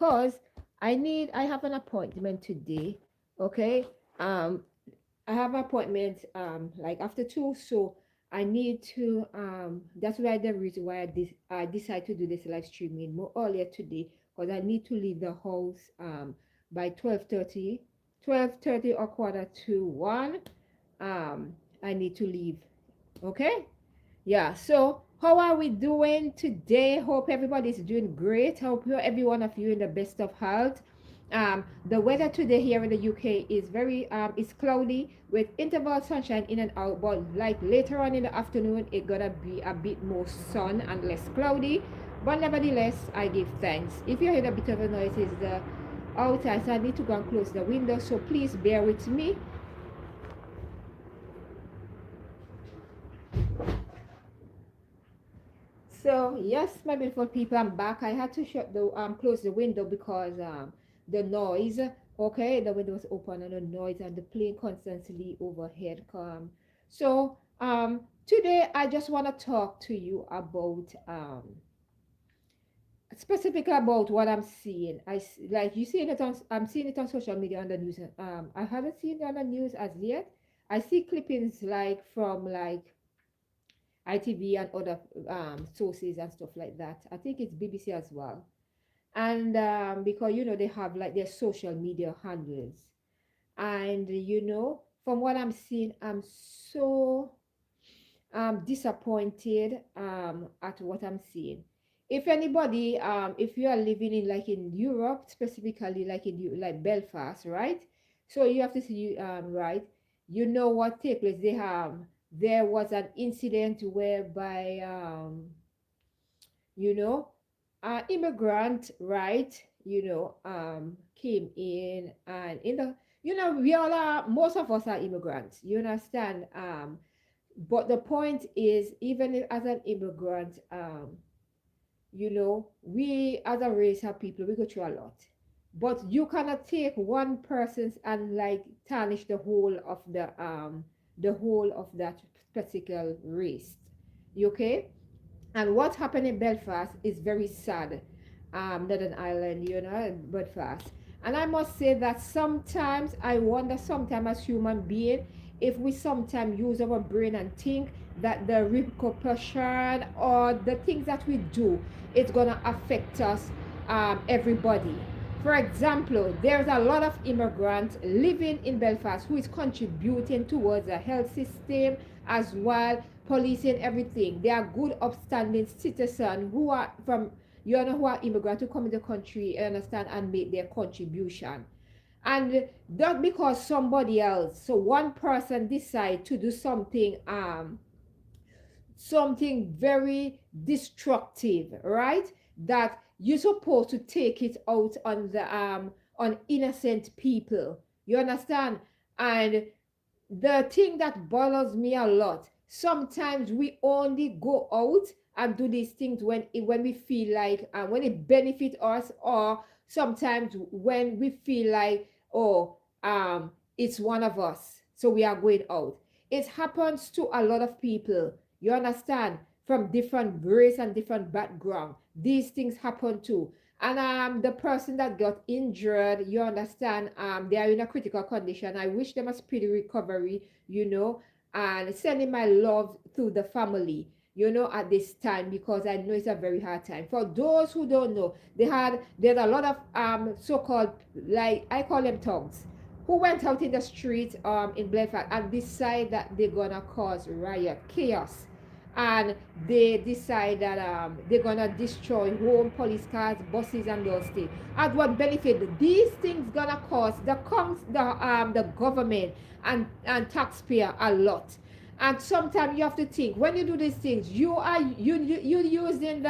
because I have an appointment today. Okay. Um, I have an appointment like after 2, so I need to that's why the reason why I decide to do this live streaming more earlier today, because I need to leave the house by 12:30, 12:30 or quarter to 1. I need to leave. Okay? Yeah, so how are we doing today? Hope everybody's doing great. Hope every one of you in the best of health. The weather today here in the UK is very it's cloudy with interval sunshine in and out, but like later on in the afternoon it's gonna be a bit more sun and less cloudy. But nevertheless, I give thanks. If you hear a bit of a noise, it's the outside, so I need to go and close the window. So please bear with me. So yes, my beautiful people, I'm back. I had to shut the close the window because the noise. Okay, the window was open and the noise and the plane constantly overhead come. So today I just want to talk to you about specifically about what I'm seeing. Like you seeing it on I'm seeing it on social media on the news. I haven't seen it on the news as yet. I see clippings like from like ITV and other sources and stuff like that. I think it's BBC as well. And because they have like their social media handles. And from what I'm seeing, I'm so disappointed at what I'm seeing. If anybody, if you are living in like in Europe, specifically like like Belfast, right? So you have to see, right? You know what take place. There was an incident whereby you know immigrant, right, came in, and in the we all are, most of us are immigrants, you understand. But the point is, even if, as an immigrant, we as a race of people, we go through a lot. But you cannot take one person's and like tarnish the whole of that particular race. You okay? And what happened in Belfast is very sad. Northern Ireland, Belfast. And I must say that sometimes I wonder, sometimes as human being, if we sometimes use our brain and think that the repercussion or the things that we do, it's gonna affect us, everybody. For example, there's a lot of immigrants living in Belfast who is contributing towards the health system as well, policing everything. They are good, upstanding citizens who are from, who are immigrants who come in the country, understand, and make their contribution. And not because somebody else, so one person decide to do something very destructive, right? That you're supposed to take it out on innocent people. You understand? And the thing that bothers me a lot, sometimes we only go out and do these things when we feel like, when it benefit us, or sometimes when we feel like, oh, it's one of us, so we are going out. It happens to a lot of people, you understand, from different race and different background. These things happen too. And the person that got injured, you understand, they are in a critical condition. I wish them a speedy recovery, and sending my love to the family, at this time, because I know it's a very hard time. For those who don't know, there's a lot of so-called, like I call them thugs, who went out in the street in Belfast and decide that they're gonna cause riot, chaos, and they decide that they're gonna destroy home, police cars, buses, and those things. At what benefit? These things gonna cost the government and taxpayer a lot. And sometimes you have to think, when you do these things, you using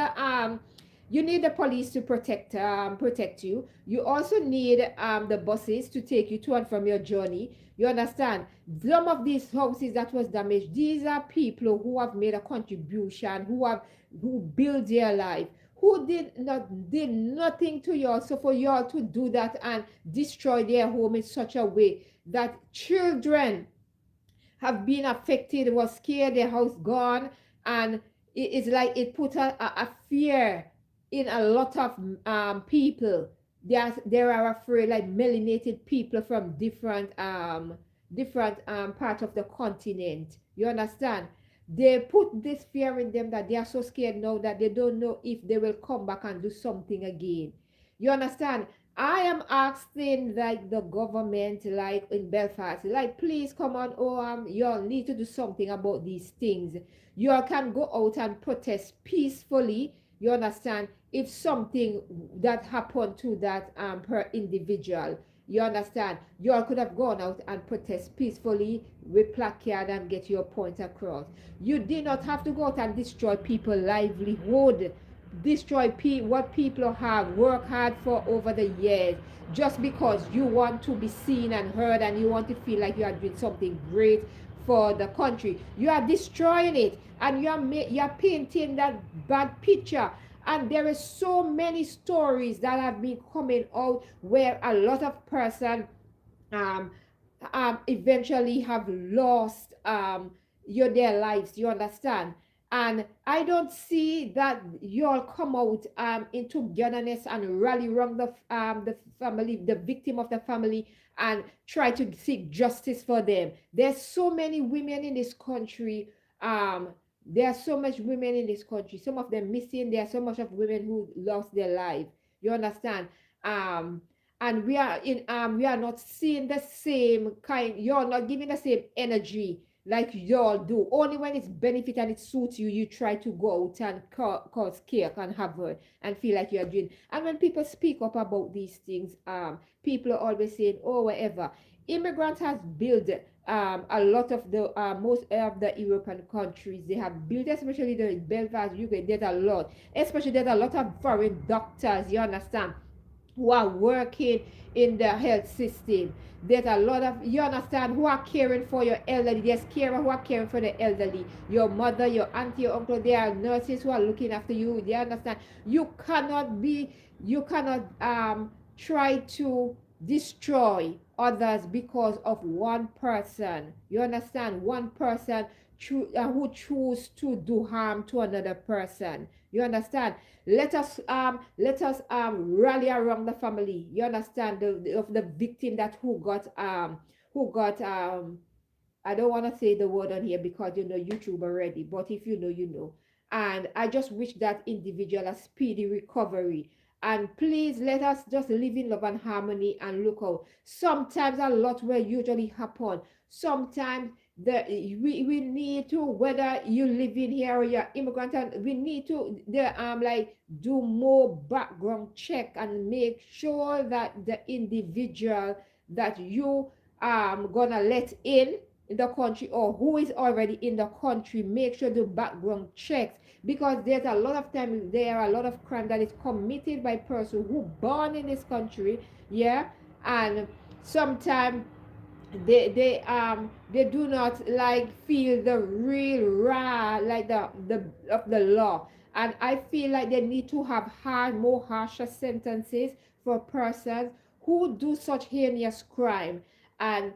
you need the police to protect you. You also need the buses to take you to and from your journey. You understand? Some of these houses that was damaged, these are people who have made a contribution, who build their life, who did nothing to y'all. So for y'all to do that and destroy their home in such a way that children have been affected, was scared, their house gone, and it's like it put a fear in a lot of people. they are afraid, like melanated people from different part of the continent. You understand? They put this fear in them that they are so scared now that they don't know if they will come back and do something again. You understand? I am asking like the government, like in Belfast, like please come on, oh you all need to do something about these things. You all can go out and protest peacefully. You understand? If something that happened to that per individual, you understand? You all could have gone out and protest peacefully with placard and get your point across. You did not have to go out and destroy people's livelihood, destroy what people have worked hard for over the years, just because you want to be seen and heard and you want to feel like you are doing something great for the country. You are destroying it, and you are painting that bad picture. And there is so many stories that have been coming out where a lot of person um, eventually have lost their lives. You understand? And I don't see that you all come out into togetherness and rally around the family, the victim of the family, and try to seek justice for them. There's so many women in this country. There are so much women in this country. Some of them missing. There are so much of women who lost their life. You understand? Um, and we are not seeing the same kind. You're not giving the same energy like y'all do. Only when it's benefit and it suits you, you try to go out and cause chaos and havoc and feel like you're doing. And when people speak up about these things, people are always saying, oh, whatever. Immigrant has built a lot of the most of the European countries. They have built, especially the Belfast, UK. There's a lot, especially there's a lot of foreign doctors. You understand? Who are working in the health system. There's a lot of, you understand, who are caring for your elderly. There's carers who are caring for the elderly. Your mother, your auntie, your uncle, there are nurses who are looking after you. They understand. You cannot try to destroy others because of one person. You understand? One person who choose to do harm to another person. You understand? Let us rally around the family. You understand, of the victim that who got I don't want to say the word on here because you know YouTube already, but if you know, you know. And I just wish that individual a speedy recovery. And please let us just live in love and harmony and look out. Sometimes a lot will usually happen. Sometimes we need to, whether you live in here or you're immigrant, and we need to like do more background check and make sure that the individual that you gonna let in the country, or who is already in the country, make sure the background checks, because there's a lot of time, there are a lot of crime that is committed by person who born in this country. Yeah. And sometimes they do not like feel the real raw like the of the law. And I feel like they need to have more harsher sentences for persons who do such heinous crime, and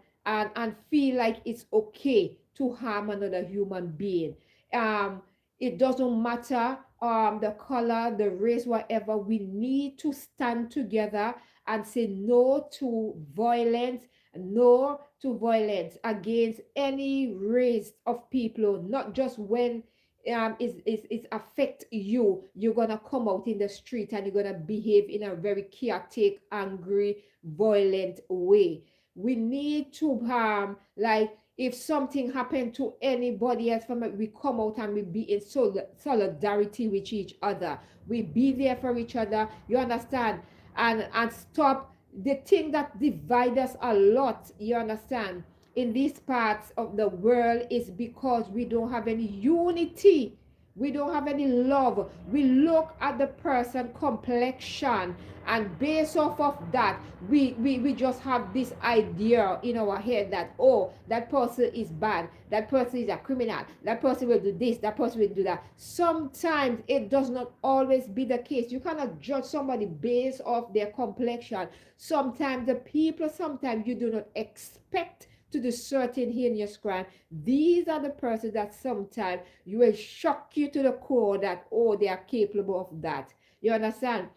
feel like it's okay to harm another human being. um it doesn't matter the color, the race, whatever. We need to stand together and say no to violence, no to violence against any race of people, not just when it affect you. You're gonna come out in the street and you're gonna behave in a very chaotic, angry, violent way. We need to like, if something happened to anybody else from it, we come out and we be in solidarity with each other. We be there for each other. You understand? And stop the thing that divide us a lot. You understand? In these parts of the world is because we don't have any unity. We don't have any love. We look at the person complexion, and based off of that, we just have this idea in our head that, oh, that person is bad, that person is a criminal, that person will do this, that person will do that. Sometimes it does not always be the case. You cannot judge somebody based off their complexion. Sometimes the people, sometimes you do not expect to do certain heinous crime. These are the persons that sometimes you will shock you to the core that, oh, they are capable of that. You understand?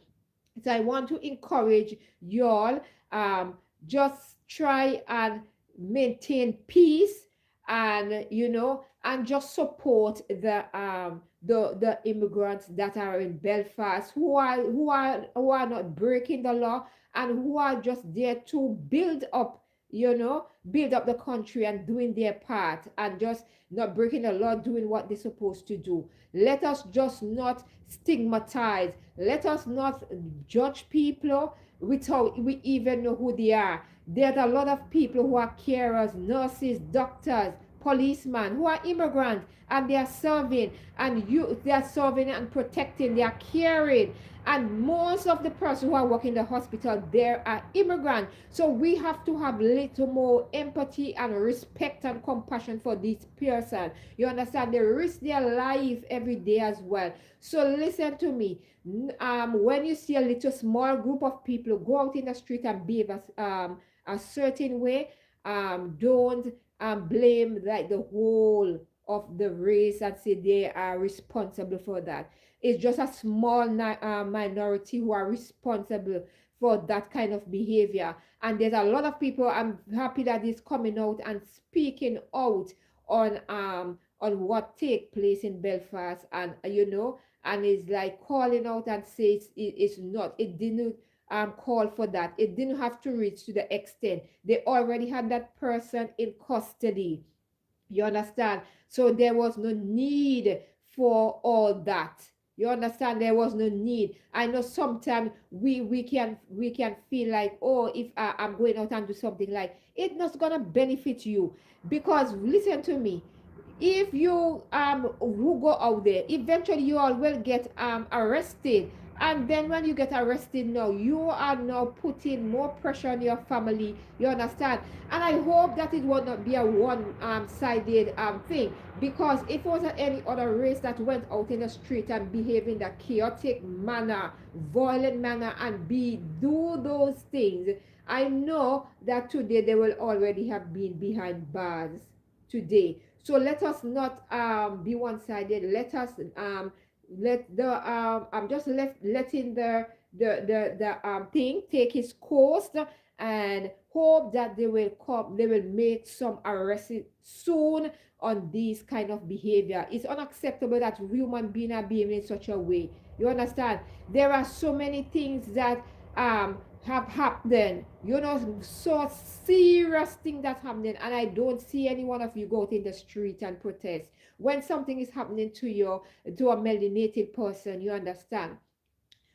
So I want to encourage y'all, um, just try and maintain peace, and and just support the immigrants that are in Belfast, who are not breaking the law, and who are just there to build up the country and doing their part, and just not breaking the law, doing what they're supposed to do. Let us just not stigmatize. Let us not judge people without we even know who they are. There's a lot of people who are carers, nurses, doctors, policemen, who are immigrants, and they are serving, and they are serving and protecting, they are caring. And most of the person who are working in the hospital there are immigrants. So we have to have little more empathy and respect and compassion for these person. You understand? They risk their life every day as well. So listen to me. When you see a little small group of people go out in the street and behave a certain way, don't blame like the whole of the race and say they are responsible for that. It's just a small minority who are responsible for that kind of behavior. And there's a lot of people. I'm happy that is coming out and speaking out on what take place in Belfast, and and is like calling out and says it's not, it didn't call for that. It didn't have to reach to the extent. They already had that person in custody. You understand? So there was no need for all that. You understand? There was no need. I know sometimes we can feel like, oh, if I'm going out and do something, like it's not gonna benefit you, because listen to me. If you who go out there, eventually you all will get arrested. And then when you get arrested, now you are now putting more pressure on your family. You understand? And I hope that it will not be a one sided thing, because if it was any other race that went out in the street and behave in that chaotic manner, violent manner, and do those things, I know that today they will already have been behind bars today. So let us not be one-sided. Let us let the I'm just letting the thing take its course, and hope that they will make some arrests soon on this kind of behavior. It's unacceptable that human beings are behaving in such a way. You understand? There are so many things that have happened, so serious thing that's happening, and I don't see any one of you go out in the street and protest when something is happening to a melanated person. You understand?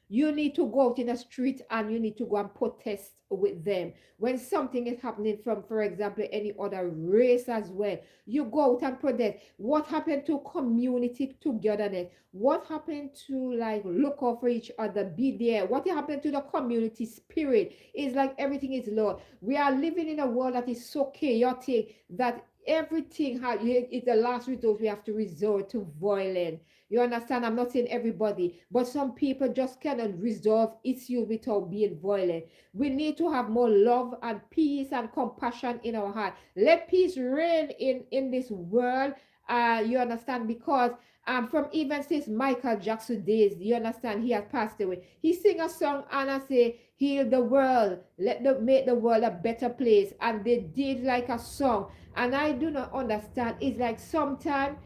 You need to go out in the street and you need to go and protest with them. When something is happening from, for example, any other race as well, you go out and protest. What happened to community togetherness? What happened to like look out for each other, be there? What happened to the community spirit? It's like everything is lost. We are living in a world that is so chaotic that everything is the last resort. We have to resort to violence. You understand? I'm not saying everybody, but some people just cannot resolve issues without being violent. We need to have more love and peace and compassion in our heart. Let peace reign in this world. You understand? Because from even since Michael Jackson days, you understand, he has passed away. He sing a song and I say, heal the world, make the world a better place. And they did like a song. And I do not understand. It's like sometimes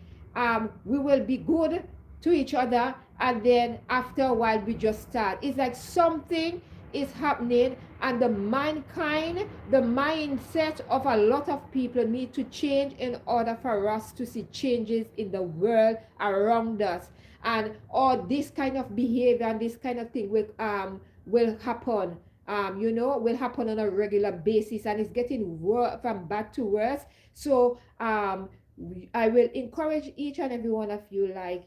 we will be good to each other, and then after a while we just start. It's like something is happening, and the mindset of a lot of people need to change in order for us to see changes in the world around us. And all this kind of behavior and this kind of thing will happen. Will happen on a regular basis, and it's getting worse, from bad to worse. So I will encourage each and every one of you, like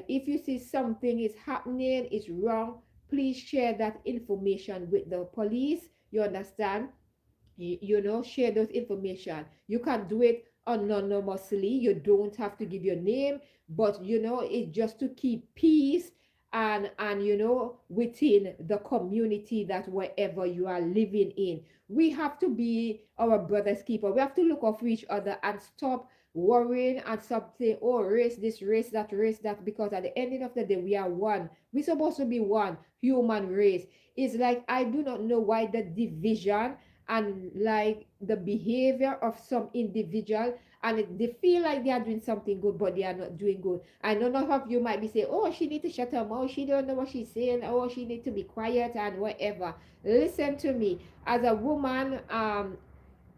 if you see something is happening, is wrong, please share that information with the police. You understand? Share those information. You can do it anonymously. You don't have to give your name, but it's just to keep peace, and within the community that wherever you are living in. We have to be our brother's keeper. We have to look out for each other and stop worrying and something, oh, race this, race that, because at the ending of the day, we are one. We're supposed to be one human race. It's like, I do not know why the division and like the behavior of some individual, and they feel like they are doing something good, but they are not doing good. I know none of you might be saying, oh, she need to shut her mouth, she don't know what she's saying, oh, she need to be quiet and whatever. Listen to me. As a woman,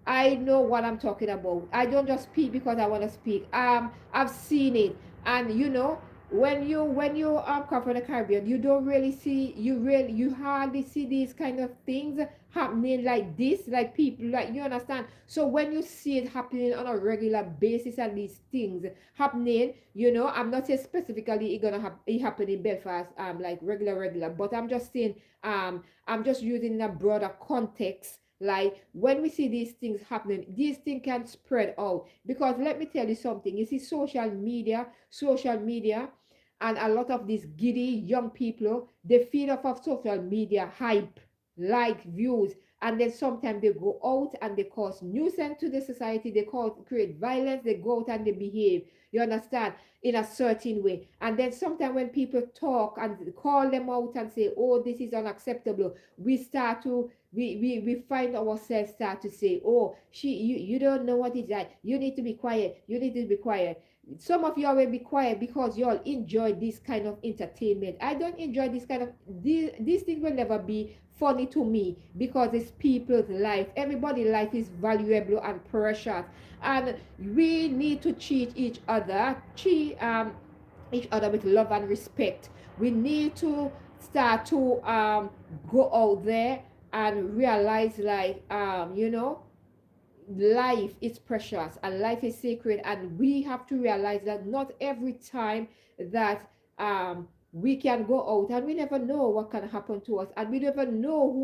I know what I'm talking about. I don't just speak because I want to speak. I've seen it, and you know, when you come from the Caribbean, you don't really see, you hardly see these kind of things happening like this, like people, like, you understand. So when you see it happening on a regular basis and these things happening, you know, I'm not saying specifically it gonna it happen in Belfast, like regular, but I'm just saying, I'm just using a broader context. Like when we see these things happening, these things can spread out. Because let me tell you something, you see social media, and a lot of these giddy young people, they feed off of social media hype, like, views, and then sometimes they go out and they cause nuisance to the society, they create violence, they go out and they behave, you understand, in a certain way. And then sometimes when people talk and call them out and say, oh, this is unacceptable, we start to we find ourselves start to say, oh, you don't know what it's like, you need to be quiet, you need to be quiet. Some of y'all will be quiet because y'all enjoy this kind of entertainment. I don't enjoy this kind of, these things will never be funny to me, because it's people's life. Everybody's life is valuable and precious, and we need to treat each other with love and respect. We need to start to go out there and realize, like, life is precious and life is sacred, and we have to realize that not every time that we can go out, and we never know what can happen to us, and we never know who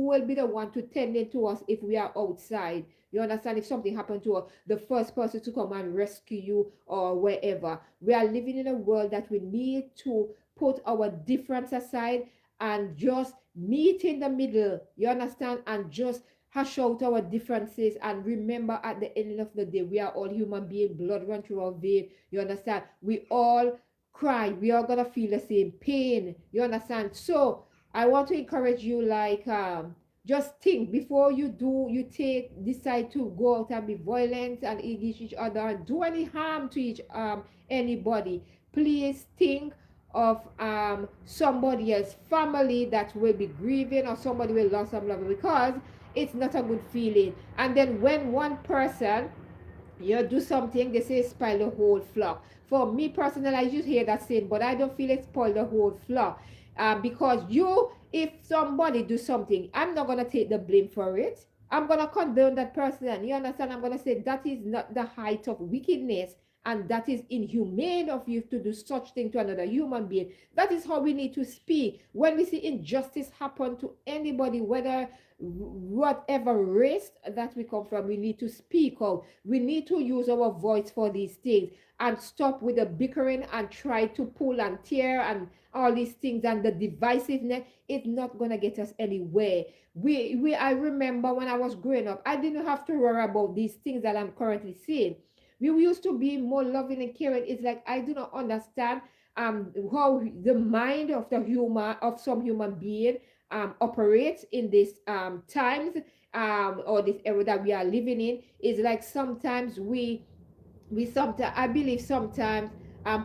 will be the one to tend to us if we are outside. You understand? If something happened to us, the first person to come and rescue you or wherever. We are living in a world that we need to put our difference aside and just meet in the middle. You understand? And just hash out our differences, and remember, at the end of the day, we are all human beings, blood run through our vein. You understand? We all cry, we are gonna feel the same pain. You understand? So I want to encourage you, like, just think before decide to go out and be violent and against each other and do any harm to anybody. Please think of somebody else family that will be grieving, or somebody will lose some love, because it's not a good feeling. And then when one person, you do something, they say spoil the whole flock. For me personally, I used to hear that saying, but I don't feel it spoil the whole flock. Because if somebody do something, I'm not gonna take the blame for it. I'm gonna condone that person. You understand? I'm gonna say that is not the height of wickedness, and that is inhumane of you to do such thing to another human being. That is how we need to speak when we see injustice happen to anybody, whether whatever race that we come from. We need to speak out. We need to use our voice for these things, and stop with the bickering and try to pull and tear and all these things, and the divisiveness. It's not gonna get us anywhere. I remember when I was growing up, I didn't have to worry about these things that I'm currently seeing. We used to be more loving and caring. It's like, I do not understand how the mind of some human being operates in this times, or this era that we are living in. Is like, sometimes we sometimes, I believe sometimes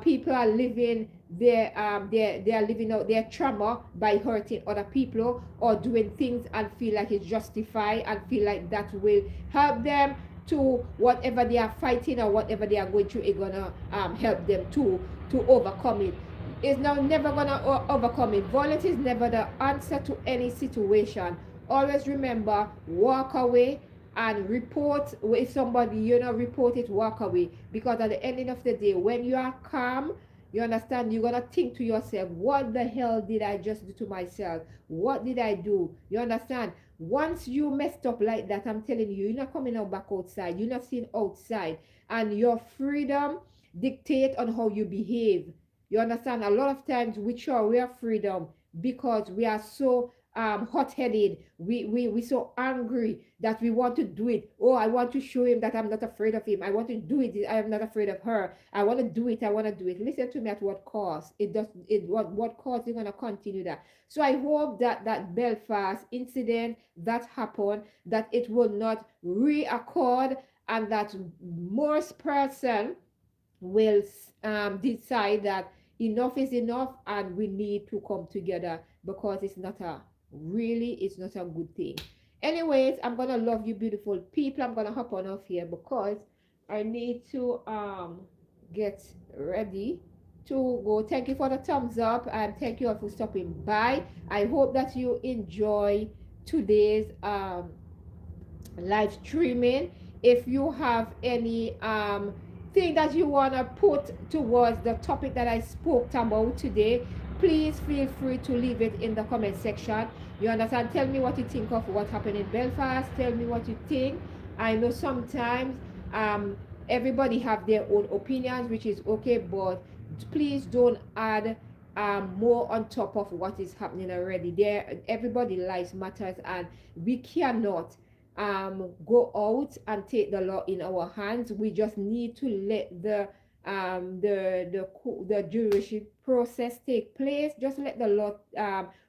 people are living they are living out their trauma by hurting other people, or doing things and feel like it's justified, and feel like that will help them to whatever they are fighting, or whatever they are going through, it's gonna help them to overcome it. It's now never gonna overcome it. Violence is never the answer to any situation. Always remember, walk away and report. If somebody, report it, walk away. Because at the ending of the day, when you are calm, you understand, you're gonna think to yourself, what the hell did I just do to myself? What did I do? You understand? Once you messed up like that, I'm telling you, you're not coming out back outside. You're not seeing outside. And your freedom dictate on how you behave. You understand? A lot of times we show our freedom because we are so hot-headed. We so angry that we want to do it. Oh, I want to show him that I'm not afraid of him. I want to do it. I am not afraid of her. I want to do it. I want to do it. Listen to me, at what cost? It does it what cost you're gonna continue that. So I hope that that Belfast incident that happened, that it will not reoccur, and that most person will decide that enough is enough and we need to come together, because it's not a good thing. Anyways, I'm gonna love you beautiful people. I'm gonna hop on off here because I need to get ready to go. Thank you for the thumbs up, and thank you all for stopping by. I hope that you enjoy today's live streaming. If you have any thing that you want to put towards the topic that I spoke about today, please feel free to leave it in the comment section. You understand? Tell me what you think of what happened in Belfast. Tell me what you think. I know sometimes everybody have their own opinions, which is okay, but please don't add more on top of what is happening already. There, everybody lives matters, and we cannot go out and take the law in our hands. We just need to let the judicial process take place. Just let the law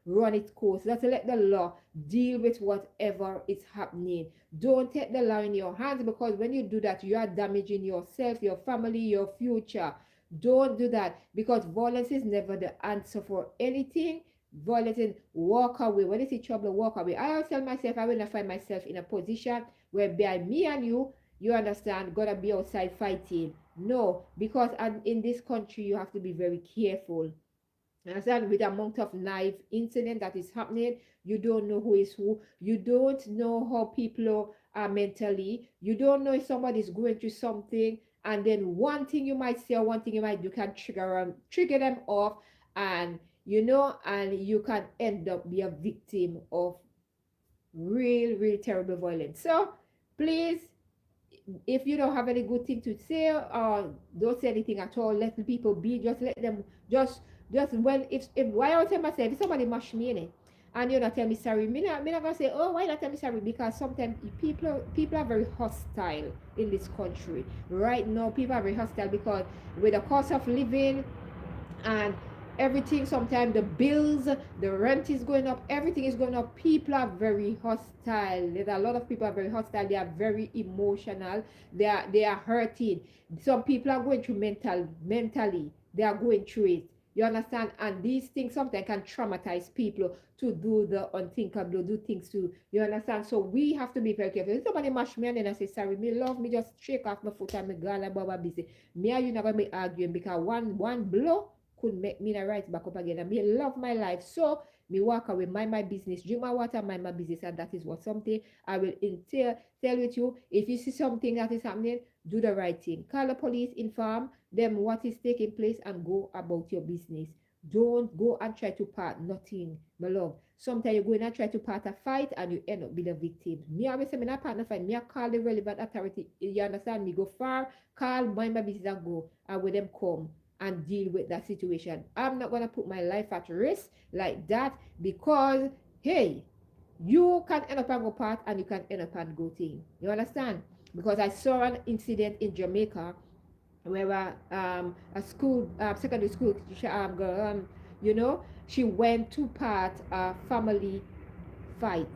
run its course. Just let the law deal with whatever is happening. Don't take the law in your hands, because when you do that, you are damaging yourself, your family, your future. Don't do that, because violence is never the answer for anything. Violence, walk away. When you see trouble, walk away. I always tell myself I will not find myself in a position where by me and you understand, gonna be outside fighting. No, because in this country you have to be very careful. Understand? With the amount of knife incident that is happening, you don't know who is who. You don't know how people are mentally. You don't know if somebody is going through something, and then one thing you might say or one thing you might do can trigger them off, and and you can end up be a victim of real terrible violence. So please, if you don't have any good thing to say, or don't say anything at all, let the people be. Just let them, just when if why I tell myself, if somebody mash me in it and you not tell me sorry, me not gonna say, oh, why not tell me sorry? Because sometimes people are very hostile in this country right now. People are very hostile because with the cost of living and everything, sometimes the bills, the rent is going up, everything is going up. People are very hostile. There's a lot of people are very hostile. They are very emotional. They are hurting. Some people are going through mentally, they are going through it. You understand? And these things sometimes can traumatize people to do the unthinkable, do things to, you understand? So we have to be very careful. If somebody mash me and then I say, sorry, me love, me just shake off my foot and me go like Baba busy. Me and you not going to be arguing, because one blow could make me right back up again. And me love my life. So me walk away, mind my business, drink my water, mind my business. And that is what something I will tell with you. If you see something that is happening, do the right thing. Call the police, inform them what is taking place, and go about your business. Don't go and try to part nothing, my love. Sometimes you go in and try to part a fight and you end up being a victim. Me always say, me not partner fight. Me I call the relevant authority. You understand? Me go far, call, mind my business and go. And when them come and deal with that situation. I'm not going to put my life at risk like that, because, hey, you can end up and go part and you can end up and go thing. You understand? Because I saw an incident in Jamaica where a school, secondary school girl, she went to part a family fight.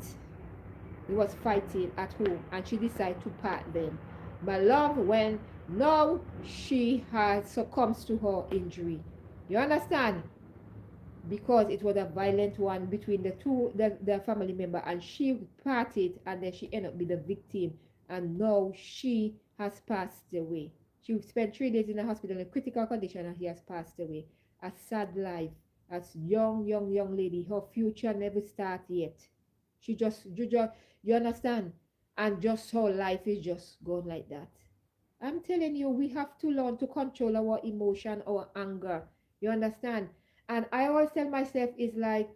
He was fighting at home and she decided to part them. My love, when now she has succumbed to her injury. You understand? Because it was a violent one between the family member, and she parted, and then she ended up being the victim, and now she has passed away. She spent 3 days in the hospital in a critical condition, and she has passed away. A sad life. As young lady, her future never started yet. She just, you understand? And just her life is just gone like that. I'm telling you, we have to learn to control our emotion, our anger. You understand? And I always tell myself, is like,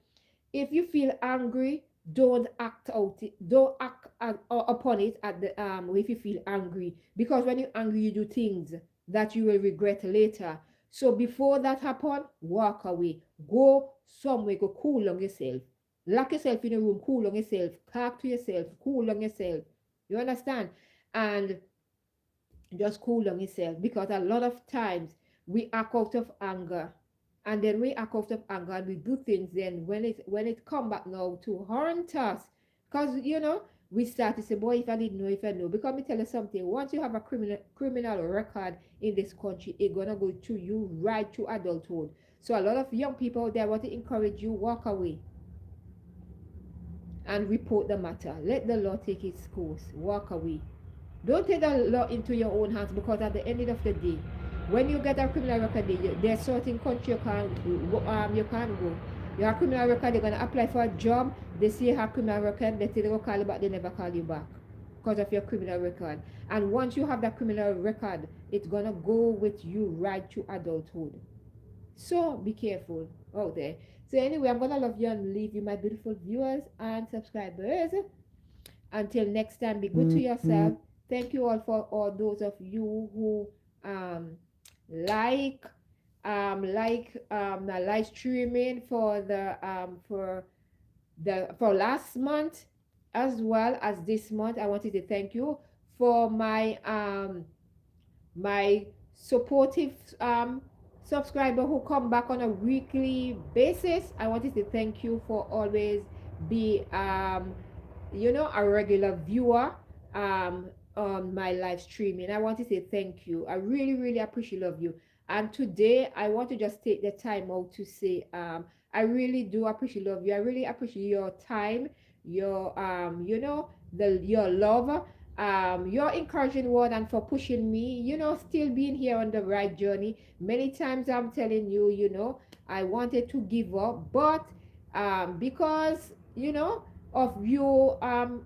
if you feel angry, don't act out it. Don't act upon it at the if you feel angry. Because when you're angry, you do things that you will regret later. So before that happen, walk away. Go somewhere, go cool on yourself. Lock yourself in a room, cool on yourself, talk to yourself, cool on yourself. You understand? And just cool on yourself, because a lot of times we act out of anger, and then we act out of anger and we do things, then when it come back now to haunt us, because we start to say, boy, if I didn't know, if I know. Because me tell you something, once you have a criminal record in this country, it's gonna go to you right to adulthood. So a lot of young people out there want to encourage you, walk away and report the matter. Let the law take its course. Walk away. Don't take the law into your own hands, because at the end of the day, when you get a criminal record, there's certain country you can't go. You have a criminal record, they're gonna apply for a job. They see you have criminal record, they say they will call you back, they never call you back because of your criminal record. And once you have that criminal record, it's gonna go with you right to adulthood. So be careful out there. So anyway, I'm gonna love you and leave you, my beautiful viewers and subscribers. Until next time, be good to yourself. Thank you all for all those of you who like the live streaming for last month as well as this month. I wanted to thank you for my supportive subscriber who come back on a weekly basis. I wanted to thank you for always be a regular viewer on my live streaming. I want to say thank you. I really, really appreciate love you. And today I want to just take the time out to say I really do appreciate love you. I really appreciate your time, your your love, your encouraging word, and for pushing me, still being here on the right journey. Many times I'm telling you, I wanted to give up, but because of you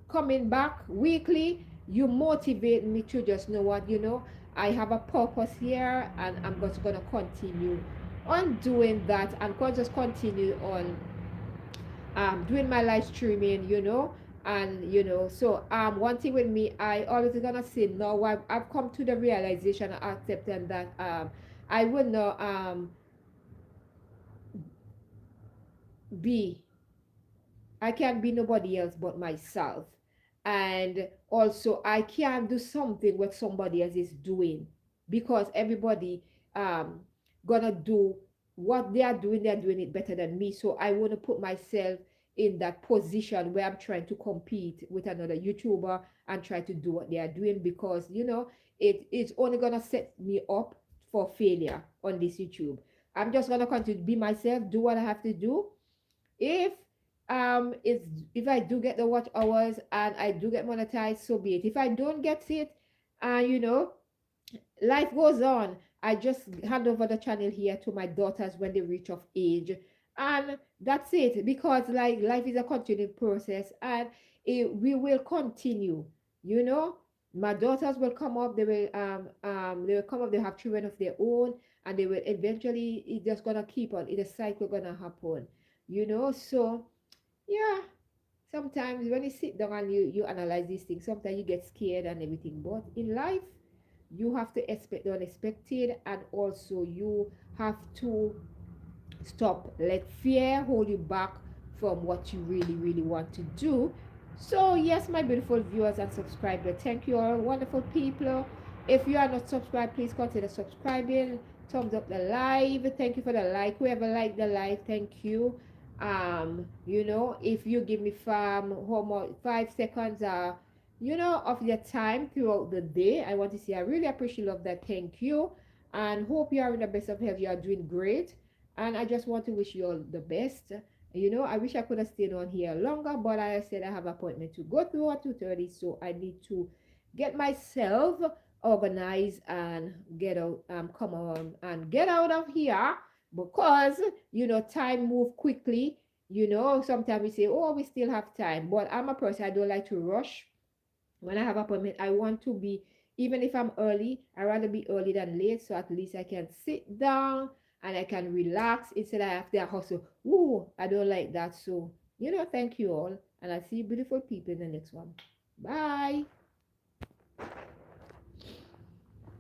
coming back weekly, you motivate me to just know what, I have a purpose here, and I'm just gonna continue on doing that, and just continue on doing my live streaming, and so one thing with me, I always gonna say no. I've come to the realization and accepting that I will not be I can't be nobody else but myself. And also, I can't do something what somebody else is doing, because everybody gonna do what they are doing. They're doing it better than me. So I want to put myself in that position where I'm trying to compete with another YouTuber and try to do what they are doing, because it's only gonna set me up for failure on this YouTube. I'm just gonna continue to be myself, do what I have to do. If it's if I do get the watch hours and I do get monetized, so be it. If I don't get it, life goes on. I just hand over the channel here to my daughters when they reach of age, and that's it. Because like life is a continuing process, and we will continue. My daughters will come up. They will come up. They have children of their own, and they will eventually. It's just gonna keep on. It's a cycle gonna happen. So yeah, sometimes when you sit down and you analyze these things, sometimes you get scared and everything, but in life you have to expect the unexpected, and also you have to stop let fear hold you back from what you really, really want to do. So yes, my beautiful viewers and subscribers, thank you all, wonderful people. If you are not subscribed, please consider subscribing. Thumbs up the live. Thank you for the like. Whoever liked the live, thank you. If you give me 5 seconds of your time throughout the day, I want to say I really appreciate love that. Thank you, and hope you are in the best of health. You are doing great, and I just want to wish you all the best. I wish I could have stayed on here longer, but I said I have an appointment to go to at 2:30, so I need to get myself organized and get out come on and get out of here, because time move quickly. Sometimes we say, oh, we still have time, but I'm a person, I don't like to rush. When I have appointment, I want to be, even if I'm early, I rather be early than late, so at least I can sit down and I can relax instead I have to hustle. Ooh, I don't like that. So thank you all, and I see beautiful people in the next one. Bye.